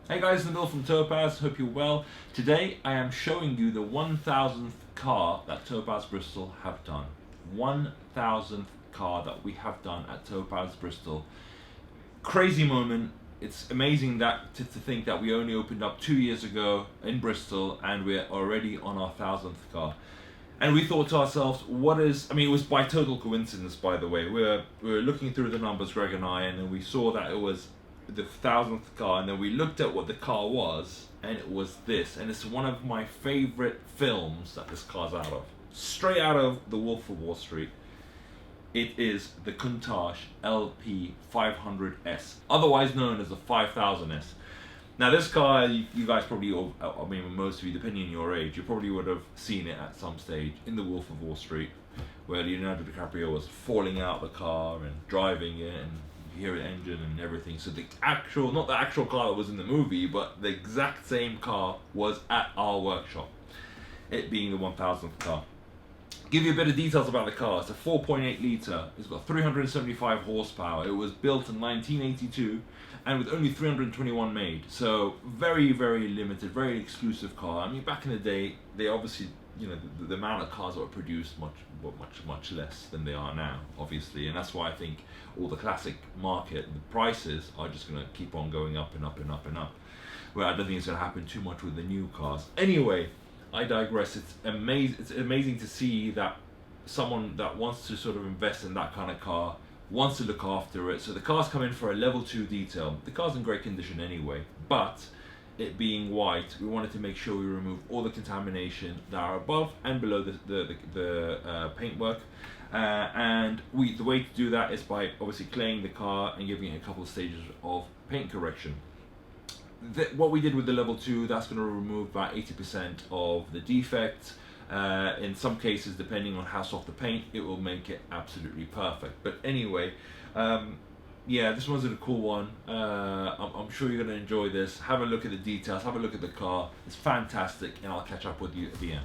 Hey guys, it's Bill from Topaz, hope you're well. Today I am showing you the 1000th car that Topaz Bristol have done. 1000th car that we have done at Topaz Bristol. Crazy moment. It's amazing that to think that we only opened up 2 years ago in Bristol and we're already on our 1000th car. And we thought to ourselves, it was by total coincidence, by the way. We were looking through the numbers, Greg and I, and then we saw that it was the 1000th car, and then we looked at what the car was, and it was this. And it's one of my favorite films that this car's out of. Straight out of The Wolf of Wall Street. It is the Countach LP 500S, otherwise known as the 5000S. Now this car, you guys probably, most of you, depending on your age, you probably would have seen it at some stage in The Wolf of Wall Street, where Leonardo DiCaprio was falling out the car and driving it, and you hear the engine and everything. So not the actual car that was in the movie, but the exact same car was at our workshop, it being the 1000th car. Give you a bit of details about the car. It's a 4.8 litre, it's got 375 horsepower, it was built in 1982 and with only 321 made, so very, very limited, very exclusive car. I mean, back in the day, they obviously, the amount of cars that were produced much less than they are now, obviously, and that's why I think all the classic market, the prices are just going to keep on going up and up and up and up, where I don't think it's going to happen too much with the new cars. Anyway, I digress. It's amazing to see that someone that wants to sort of invest in that kind of car wants to look after it. So the car's come in for a level 2 detail. The car's in great condition anyway, but it being white, we wanted to make sure we remove all the contamination that are above and below the paintwork. And the way to do that is by obviously claying the car and giving it a couple of stages of paint correction. What we did with the level 2, that's going to remove about 80% of the defects. In some cases, depending on how soft the paint, it will make it absolutely perfect. But anyway, this one's a cool one. I'm sure you're going to enjoy this. Have a look at the details, have a look at the car. It's fantastic, and I'll catch up with you at the end.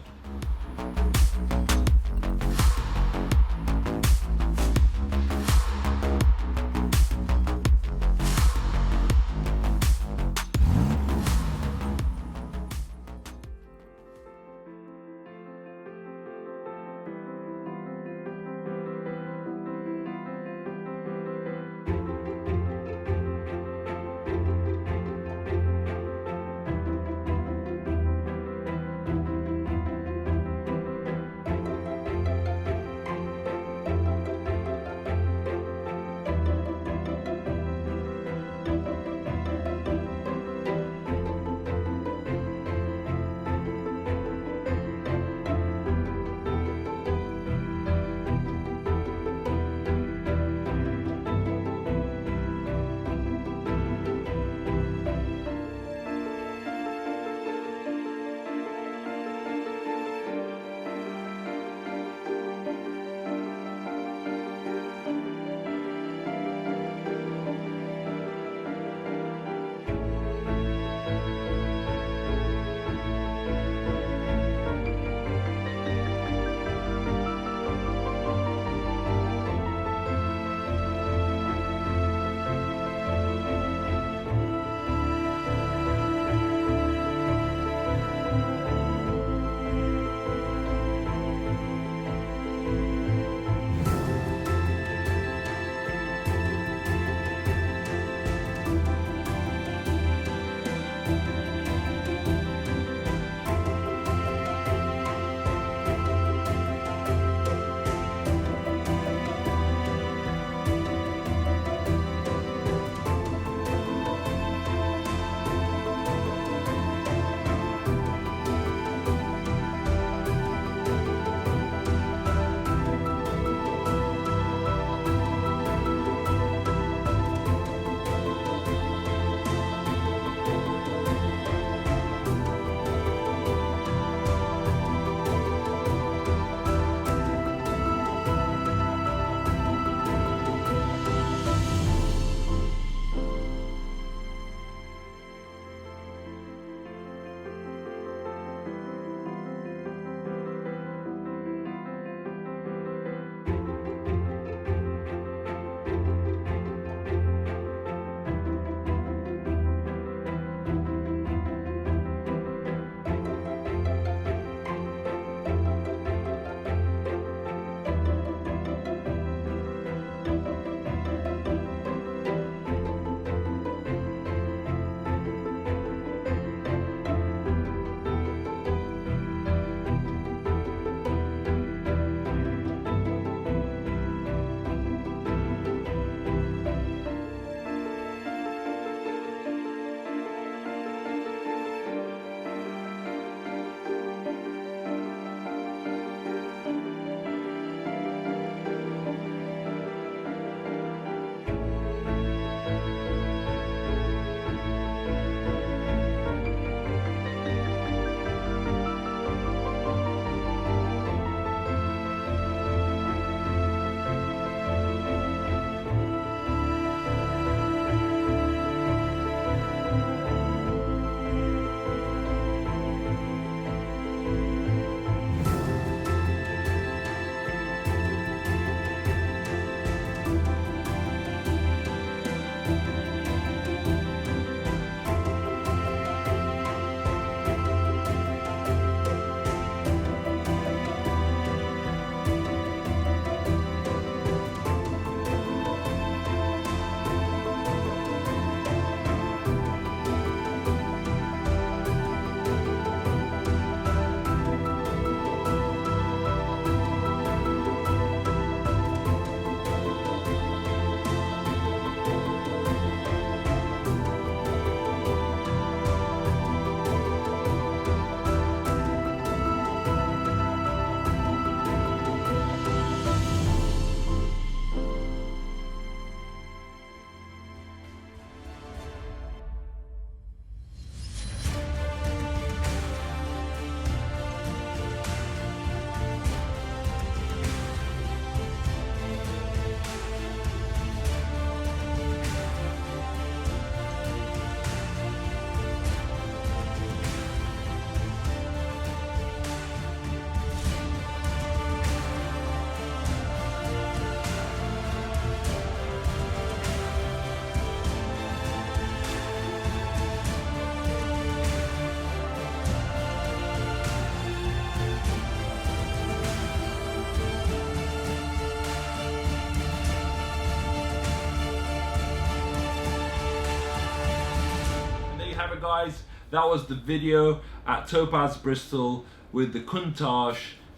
guys, that was the video at Topaz Bristol with the Countach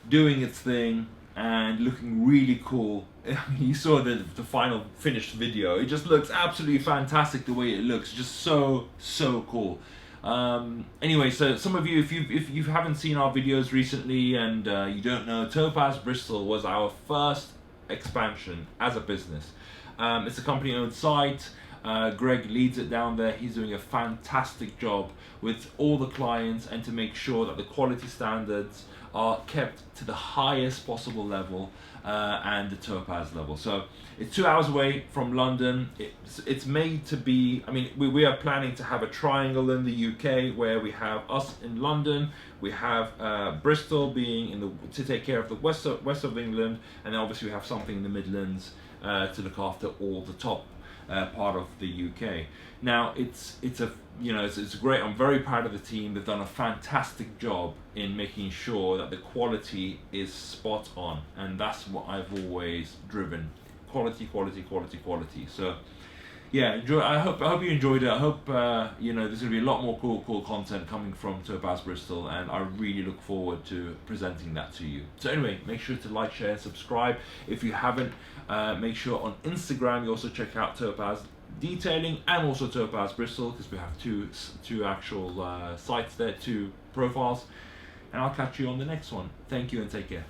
doing its thing and looking really cool. I mean, you saw the final finished video. It just looks absolutely fantastic the way it looks. Just so cool. Anyway, so some of you, if you haven't seen our videos recently and you don't know, Topaz Bristol was our first expansion as a business. It's a company-owned site. Greg leads it down there. He's doing a fantastic job with all the clients and to make sure that the quality standards are kept to the highest possible level and the Topaz level. So it's 2 hours away from London. It's made to be, I mean, we are planning to have a triangle in the UK where we have us in London, we have Bristol being to take care of the west of England, and then obviously we have something in the Midlands to look after all the top part of the UK. Now it's great. I'm very proud of the team. They've done a fantastic job in making sure that the quality is spot on, and that's what I've always driven: quality. So yeah, I hope you enjoyed it. I hope there's gonna be a lot more cool content coming from Topaz Bristol, and I really look forward to presenting that to you. So anyway, make sure to like, share, and subscribe. If you haven't, make sure on Instagram you also check out Topaz Detailing and also Topaz Bristol, because we have two actual sites there, two profiles. And I'll catch you on the next one. Thank you and take care.